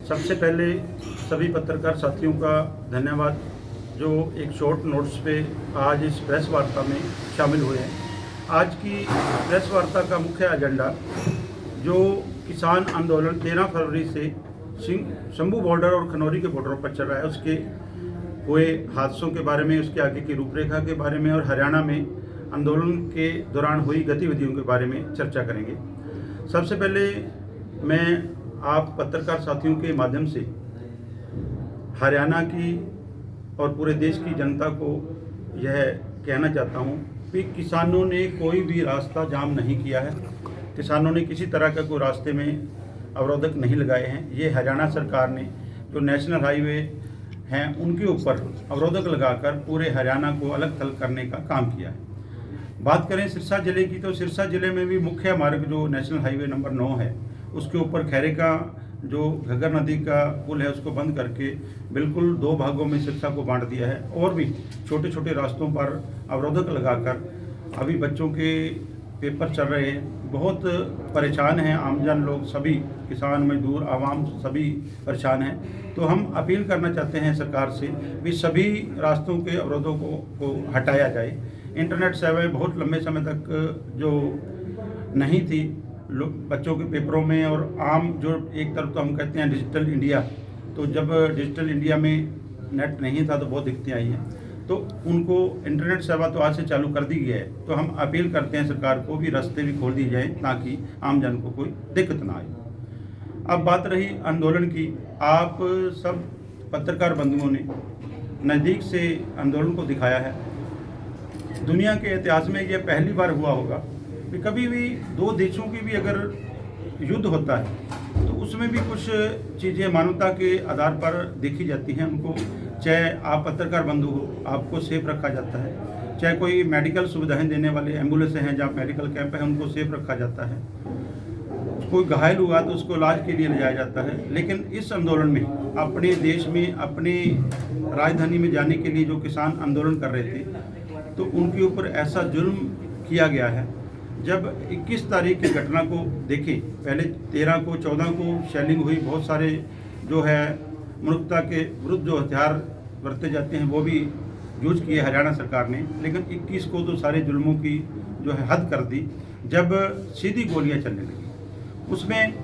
सबसे पहले सभी पत्रकार साथियों का धन्यवाद जो एक शॉर्ट नोट्स पे आज इस प्रेस वार्ता में शामिल हुए हैं। आज की प्रेस वार्ता का मुख्य एजेंडा जो किसान आंदोलन 13 फरवरी से शंभू बॉर्डर और खनौरी के बॉर्डरों पर चल रहा है, उसके हुए हादसों के बारे में, उसके आगे की रूपरेखा के बारे में और हरियाणा में आंदोलन के दौरान हुई गतिविधियों के बारे में चर्चा करेंगे। सबसे पहले मैं आप पत्रकार साथियों के माध्यम से हरियाणा की और पूरे देश की जनता को यह कहना चाहता हूं कि किसानों ने कोई भी रास्ता जाम नहीं किया है। किसानों ने किसी तरह का कोई रास्ते में अवरोधक नहीं लगाए हैं। ये हरियाणा सरकार ने जो नेशनल हाईवे हैं उनके ऊपर अवरोधक लगाकर पूरे हरियाणा को अलग थलग करने का काम किया है। बात करें सिरसा जिले की, तो सिरसा जिले में भी मुख्य मार्ग जो नेशनल हाईवे नंबर 9 है उसके ऊपर खैरे का जो घग्गर नदी का पुल है उसको बंद करके बिल्कुल 2 भागों में सिरसा को बांट दिया है और भी छोटे छोटे रास्तों पर अवरोधक लगाकर अभी बच्चों के पेपर चल रहे हैं। बहुत परेशान हैं आमजन लोग, सभी किसान मजदूर आवाम सभी परेशान हैं। तो हम अपील करना चाहते हैं सरकार से कि सभी रास्तों के अवरोधों को हटाया जाए। इंटरनेट सेवाएं बहुत लंबे समय तक जो नहीं थी बच्चों के पेपरों में, और आम जो एक तरफ तो हम कहते हैं डिजिटल इंडिया, तो जब डिजिटल इंडिया में नेट नहीं था तो बहुत दिक्कतें आई हैं। तो उनको इंटरनेट सेवा तो आज से चालू कर दी गई है। तो हम अपील करते हैं सरकार को भी रास्ते भी खोल दिए जाए ताकि आम जन को कोई दिक्कत ना आए। अब बात रही आंदोलन की, आप सब पत्रकार बंधुओं ने नज़दीक से आंदोलन को दिखाया है। दुनिया के इतिहास में यह पहली बार हुआ होगा कि कभी भी 2 देशों की भी अगर युद्ध होता है तो उसमें भी कुछ चीज़ें मानवता के आधार पर देखी जाती हैं। उनको चाहे आप पत्रकार बंधु हो, आपको सेफ रखा जाता है, चाहे कोई मेडिकल सुविधाएं देने वाले एम्बुलेंस हैं जहाँ मेडिकल कैंप है उनको सेफ रखा जाता है, कोई घायल हुआ तो उसको इलाज के लिए ले जाया जाता है। लेकिन इस आंदोलन में अपने देश में अपने राजधानी में जाने के लिए जो किसान आंदोलन कर रहे थे तो उनके ऊपर ऐसा जुल्म किया गया है। जब 21 तारीख की घटना को देखें, पहले 13 को 14 को शेलिंग हुई, बहुत सारे जो है मनुष्यता के विरुद्ध जो हथियार बरते जाते हैं वो भी यूज किए हरियाणा सरकार ने, लेकिन 21 को तो सारे जुल्मों की जो है हद कर दी। जब सीधी गोलियां चलने लगी, उसमें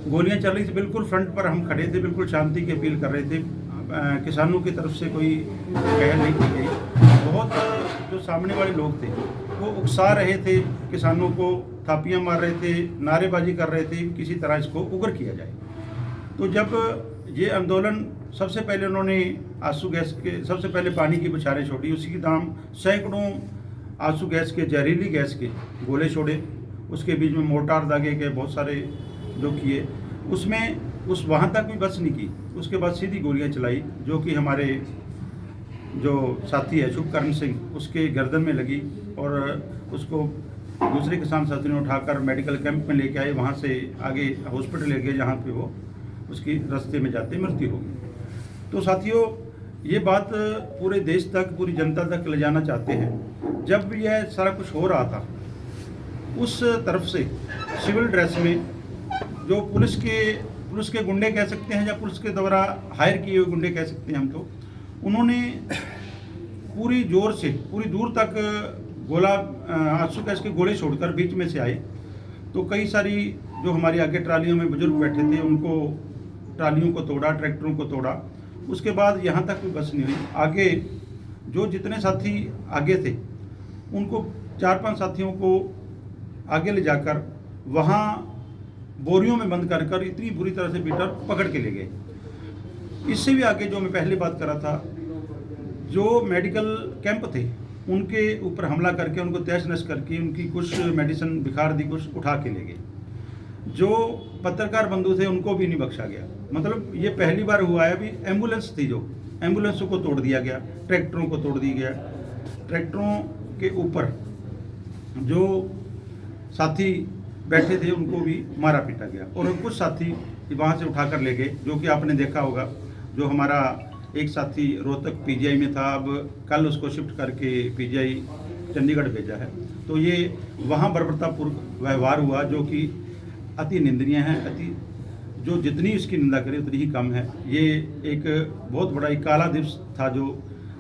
गोलियां चल रही थी, बिल्कुल फ्रंट पर हम खड़े थे, बिल्कुल शांति की अपील कर रहे थे, किसानों की तरफ से कोई पहल नहीं की गई। बहुत जो सामने वाले लोग थे वो उकसा रहे थे, किसानों को थापियां मार रहे थे, नारेबाजी कर रहे थे, किसी तरह इसको उग्र किया जाए। तो जब ये आंदोलन सबसे पहले उन्होंने आंसू गैस के, सबसे पहले पानी की बौछारें छोड़ी, उसी के दाम सैकड़ों आंसू गैस के, जहरीली गैस के गोले छोड़े, उसके बीच में मोर्टार दागे के बहुत सारे जो किए, उसमें वहाँ तक भी बस नहीं की। उसके बाद सीधी गोलियां चलाई जो कि हमारे जो साथी है शुभकरण सिंह, उसके गर्दन में लगी और उसको दूसरे किसान साथी ने उठाकर मेडिकल कैंप में लेके आए, वहाँ से आगे हॉस्पिटल ले गए जहाँ पे वो उसकी रास्ते में जाते मृत्यु हो गई। तो साथियों, ये बात पूरे देश तक, पूरी जनता तक ले जाना चाहते हैं। जब यह सारा कुछ हो रहा था उस तरफ से सिविल ड्रेस में जो पुलिस के गुंडे कह सकते हैं या पुलिस के द्वारा हायर किए हुए गुंडे कह सकते हैं हम, तो उन्होंने पूरी जोर से पूरी दूर तक आंसू गैस के गोले छोड़कर बीच में से आए। तो कई सारी जो हमारी आगे ट्रालियों में बुजुर्ग बैठे थे उनको ट्रालियों को तोड़ा, ट्रैक्टरों को तोड़ा। उसके बाद यहाँ तक कोई बस नहीं हुई। आगे जो जितने साथी आगे थे उनको 4-5 साथियों को आगे ले जाकर वहाँ बोरियों में बंद कर इतनी बुरी तरह से पीटर पकड़ के ले गए। इससे भी आगे जो मैं पहले बात कर रहा था, जो मेडिकल कैंप थे उनके ऊपर हमला करके उनको तहस नहस करके उनकी कुछ मेडिसिन बिखार दी, कुछ उठा के ले गए। जो पत्रकार बंधु थे उनको भी नहीं बख्शा गया। मतलब ये पहली बार हुआ है। अभी एम्बुलेंस थी, जो एम्बुलेंसों को तोड़ दिया गया, ट्रैक्टरों को तोड़ दिया गया, ट्रैक्टरों के ऊपर जो साथी बैठे थे उनको भी मारा पीटा गया और कुछ साथी वहाँ से उठाकर ले गए, जो कि आपने देखा होगा। जो हमारा एक साथी रोहतक पीजीआई में था, अब कल उसको शिफ्ट करके पीजीआई चंडीगढ़ भेजा है। तो ये वहाँ बर्बरतापूर्वक व्यवहार हुआ जो कि अति निंदनीय है, अति जो जितनी इसकी निंदा करे उतनी ही कम है। ये एक बहुत बड़ा एक काला दिवस था जो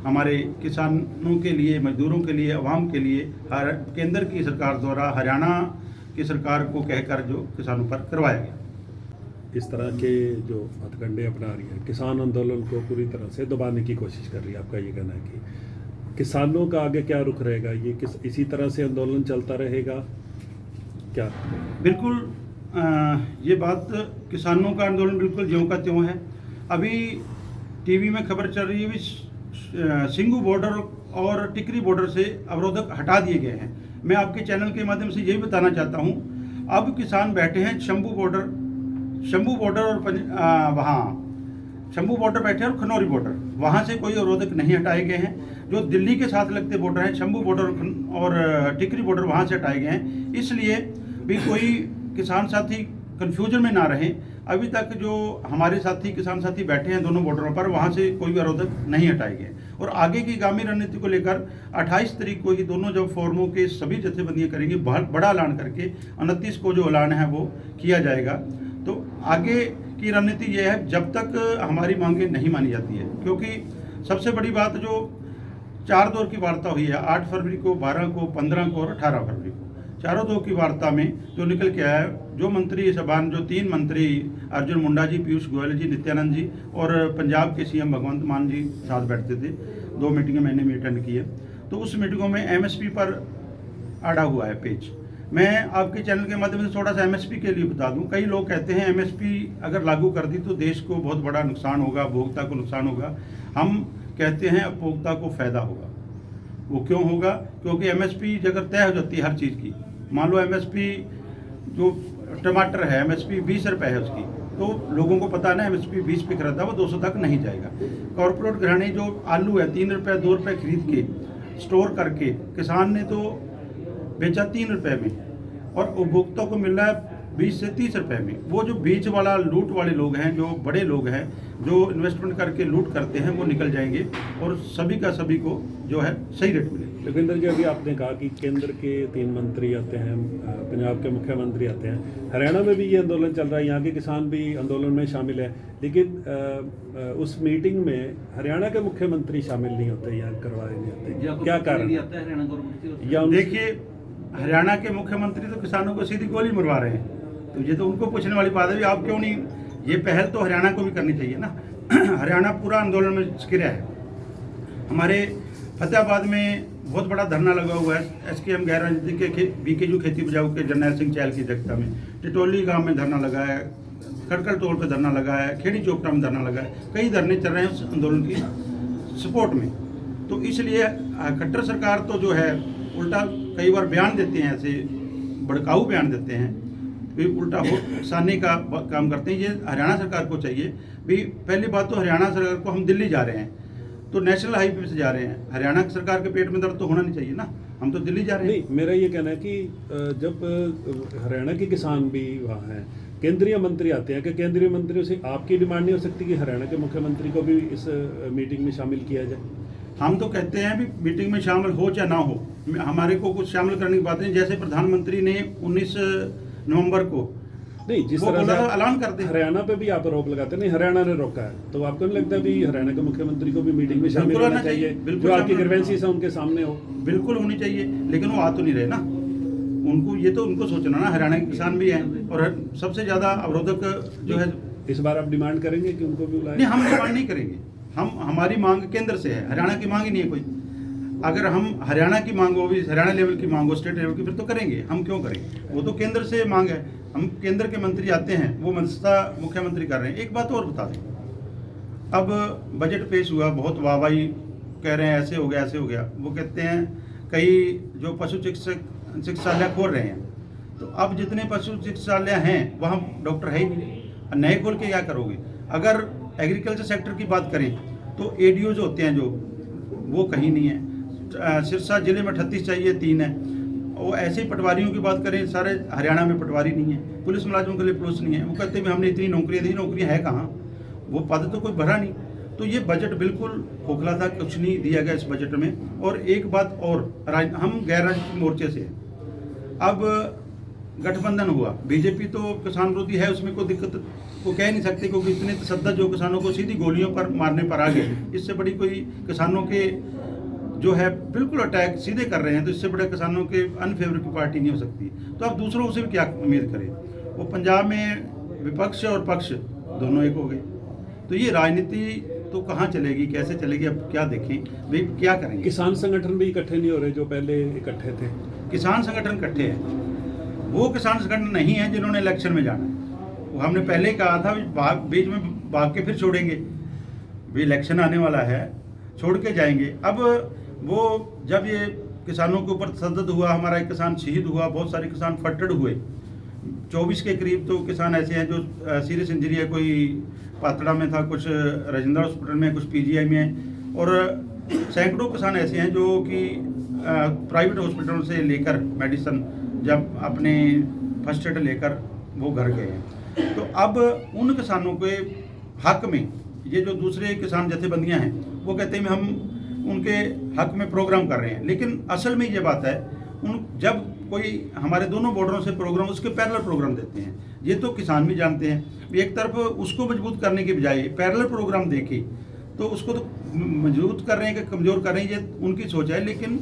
हमारे किसानों के लिए, मजदूरों के लिए, अवाम के लिए केंद्र की सरकार द्वारा हरियाणा की सरकार को कहकर जो किसानों पर करवाया गया। इस तरह के जो हथकंडे अपना रही है, किसान आंदोलन को पूरी तरह से दबाने की कोशिश कर रही है, आपका ये कहना है कि किसानों का आगे क्या रुख रहेगा? ये इसी तरह से आंदोलन चलता रहेगा क्या? बिल्कुल ये बात, किसानों का आंदोलन बिल्कुल ज्यों का त्यों है। अभी टीवी में खबर चल रही है भी सिंघू बॉर्डर और टिकरी बॉर्डर से अवरोधक हटा दिए गए हैं। मैं आपके चैनल के माध्यम से यही बताना चाहता हूँ, अब किसान बैठे हैं शंभू बॉर्डर और वहाँ शंभू बॉर्डर बैठे हैं और खनौरी बॉर्डर, वहाँ से कोई अवरोधक नहीं हटाए गए हैं। जो दिल्ली के साथ लगते बॉर्डर हैं, शंभू बॉर्डर और टिकरी बॉर्डर, वहाँ से हटाए गए हैं। इसलिए भी कोई किसान साथी कन्फ्यूजन में ना रहें। अभी तक जो हमारे साथी किसान साथी बैठे हैं दोनों बॉर्डरों पर, वहाँ से कोई भी अवरोधक नहीं हटाए गए। और आगे की आगामी रणनीति को लेकर 28 तारीख को ही दोनों जब फोरमों के सभी जत्थेबंदियाँ करेंगे, बड़ा ऐलान करके 29 को जो ऐलान है वो किया जाएगा। तो आगे की रणनीति ये है, जब तक हमारी मांगें नहीं मानी जाती है, क्योंकि सबसे बड़ी बात जो 4 दौर की वार्ता हुई है, 8 फरवरी को, 12 को, 15 को और 18 फरवरी को, चारों दौर की वार्ता में जो निकल के आया है, जो मंत्री सभान, जो 3 मंत्री अर्जुन मुंडा जी, पीयूष गोयल जी, नित्यानंद जी और पंजाब के सीएम भगवंत मान जी साथ बैठते थे। 2 मीटिंगें मैंने भी अटेंड की है। तो उस मीटिंगों में एमएसपी पर अड़ा हुआ है पेज। मैं आपके चैनल के माध्यम से थोड़ा सा एमएसपी के लिए बता दूं। कई लोग कहते हैं एमएसपी अगर लागू कर दी तो देश को बहुत बड़ा नुकसान होगा, उपभोक्ता को नुकसान होगा। हम कहते हैं उपभोक्ता को फ़ायदा होगा। वो क्यों होगा? क्योंकि एमएसपी अगर तय हो जाती है हर चीज़ की, मान लो एमएसपी जो टमाटर है एमएसपी 20 रुपये है उसकी, तो लोगों को पता है ना एमएसपी 20 पे खरीदा वो 200 तक नहीं जाएगा। कॉर्पोरेट घराने जो आलू है 3 रुपये 2 रुपये खरीद के स्टोर करके किसान ने तो बेचा 3 रुपये में और उपभोक्ता को मिल रहा है 20 से 30 रुपये में। वो जो बीच वाला लूट वाले लोग हैं, जो बड़े लोग हैं, जो इन्वेस्टमेंट करके लूट करते हैं, वो निकल जाएंगे और सभी का सभी को जो है सही रेट मिलेगा। लखविंदर जी, अभी आपने कहा कि केंद्र के 3 मंत्री आते हैं, पंजाब के मुख्यमंत्री आते हैं, हरियाणा में भी ये आंदोलन चल रहा है, यहाँ के किसान भी आंदोलन में शामिल है, लेकिन उस मीटिंग में हरियाणा के मुख्यमंत्री शामिल नहीं होते, यहाँ करवाए नहीं होते, क्या कारण? देखिए, हरियाणा के मुख्यमंत्री तो किसानों को सीधी गोली मरवा रहे हैं, तो ये तो उनको पूछने वाली बात है, आप क्यों नहीं? ये पहल तो हरियाणा को भी करनी चाहिए ना। हरियाणा पूरा आंदोलन में घिरा है। हमारे फतेहाबाद में बहुत बड़ा धरना लगा हुआ है एसकेएम गैर राजनीतिक के बीकेयू खेती बचाओ के जर्नैल सिंह चहल की अध्यक्षता में। टिटोली गांव में धरना लगा है, खड़कर टोल पे धरना लगा है, खेड़ी चौपटा में धरना लगा है। कई धरने चल रहे हैं उस आंदोलन की सपोर्ट में। तो इसलिए खट्टर सरकार तो जो है उल्टा कई बार बयान देते हैं, ऐसे भड़काऊ बयान देते हैं, भी उल्टा उकसाने का काम करते हैं। ये हरियाणा सरकार को चाहिए भी। पहली बात तो हरियाणा सरकार को, हम दिल्ली जा रहे हैं तो नेशनल हाईवे से जा रहे हैं, हरियाणा सरकार के पेट में दर्द तो होना नहीं चाहिए ना, हम तो दिल्ली जा रहे हैं। नहीं, मेरा ये कहना है कि जब हरियाणा के किसान भी वहाँ हैं, केंद्रीय मंत्री आते हैं, कि केंद्रीय मंत्रियों से आपकी डिमांड नहीं हो सकती कि हरियाणा के मुख्यमंत्री को भी इस मीटिंग में शामिल किया जाए? हम तो कहते हैं भी मीटिंग में शामिल हो या ना हो, हमारे को कुछ शामिल करने की बात नहीं। जैसे प्रधानमंत्री ने 19 नवंबर को नहीं, जिस तरह से ऐलान करते हैं, हरियाणा पे भी आप रोक लगाते नहीं, हरियाणा ने रोका है, तो आपको नहीं लगता भी हरियाणा के मुख्यमंत्री को भी मीटिंग में शामिल होना चाहिए? जो आपकी ग्रीवेंसीज है उनके सामने हो। बिल्कुल होनी चाहिए, लेकिन वो आ तो नहीं रहे ना। उनको ये तो उनको सोचना ना, हरियाणा के किसान भी हैं और सबसे ज़्यादा अवरोधक जो है। इस बार आप डिमांड करेंगे कि उनको भी बुलाएं? नहीं, हम डिमांड नहीं करेंगे। हमारी मांग केंद्र से है, हरियाणा की मांग ही नहीं है कोई। अगर हम हरियाणा की मांग हो, भी हरियाणा लेवल की मांग हो, स्टेट लेवल की, फिर तो करेंगे। हम क्यों करेंगे? वो तो केंद्र से मांग है। हम केंद्र के मंत्री आते हैं, वो मनस्ता मुख्यमंत्री कर रहे हैं। एक बात और बता दें, अब बजट पेश हुआ, बहुत वाहवाही कह रहे हैं, ऐसे हो गया ऐसे हो गया। वो कहते हैं कई जो पशु चिकित्सालय खोल रहे हैं, तो अब जितने पशु चिकित्सालय हैं वहाँ डॉक्टर है ही नहीं, नए खोल के क्या करोगे? अगर एग्रीकल्चर सेक्टर की बात करें तो एडीओ जो होते हैं जो, वो कहीं नहीं है। सिरसा जिले में 38 चाहिए, 3 है। और ऐसे ही पटवारियों की बात करें, सारे हरियाणा में पटवारी नहीं है। पुलिस मुलाजिमों के लिए पुलिस नहीं है। वो कहते हैं हमने इतनी नौकरियाँ दी, नौकरियाँ है कहाँ? वो पद तो कोई भरा नहीं। तो ये बजट बिल्कुल खोखला था, कुछ नहीं दिया गया इस बजट में। और एक बात और, हम गैर राजनीतिक मोर्चे से अब गठबंधन हुआ, बीजेपी तो किसान विरोधी है, उसमें कोई दिक्कत को कह नहीं सकते, क्योंकि इतने तसद्दुद जो किसानों को सीधी गोलियों पर मारने पर आ गए, इससे बड़ी कोई किसानों के जो है बिल्कुल अटैक सीधे कर रहे हैं, तो इससे बड़े किसानों के अनफेवर की पार्टी नहीं हो सकती। तो आप दूसरों से भी क्या उम्मीद करें। वो पंजाब में विपक्ष और पक्ष दोनों एक हो गए, तो ये राजनीति तो कहाँ चलेगी, कैसे चलेगी, अब क्या देखें भाई क्या करेंगे। किसान संगठन भी इकट्ठे नहीं हो रहे जो पहले इकट्ठे थे। किसान संगठन इकट्ठे हैं, वो किसान संगठन नहीं है जिन्होंने इलेक्शन में जाना है। वो हमने पहले ही कहा था बीच में भाग के फिर छोड़ेंगे, भी इलेक्शन आने वाला है, छोड़ के जाएंगे। अब वो जब ये किसानों के ऊपर तसद्दुद हुआ, हमारा एक किसान शहीद हुआ, बहुत सारे किसान फटड़ हुए, 24 के करीब तो किसान ऐसे हैं जो सीरियस इंजरी है, कोई पातड़ा में था, कुछ राजेंद्र हॉस्पिटल में, कुछ पीजीआई में है, और सैकड़ों किसान ऐसे हैं जो कि प्राइवेट हॉस्पिटलों से लेकर मेडिसिन जब अपने फर्स्ट एड लेकर वो घर गए हैं। तो अब उन किसानों के हक में ये जो दूसरे किसान जथेबंदियां हैं वो कहते हैं हम उनके हक में प्रोग्राम कर रहे हैं, लेकिन असल में ये बात है जब कोई हमारे दोनों बॉर्डरों से प्रोग्राम, उसके पैरेलल प्रोग्राम देते हैं, ये तो किसान भी जानते हैं। एक तरफ उसको मजबूत करने के बजाय पैरेलल प्रोग्राम देके तो उसको तो मजबूत कर रहे हैं कि कमज़ोर कर रहे हैं, ये उनकी सोच है। लेकिन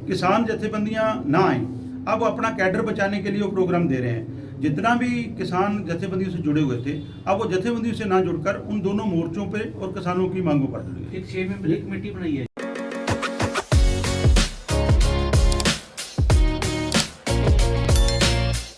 किसान जथेबंदियां ना आए, अब अपना कैडर बचाने के लिए वो प्रोग्राम दे रहे हैं। जितना भी किसान जथेबंदियों से जुड़े हुए थे, अब वो जथेबंदियों से ना जुड़कर उन दोनों मोर्चों पे और किसानों की मांगों पर जुड़े। एक 6 मेंबर की कमेटी बनाई है।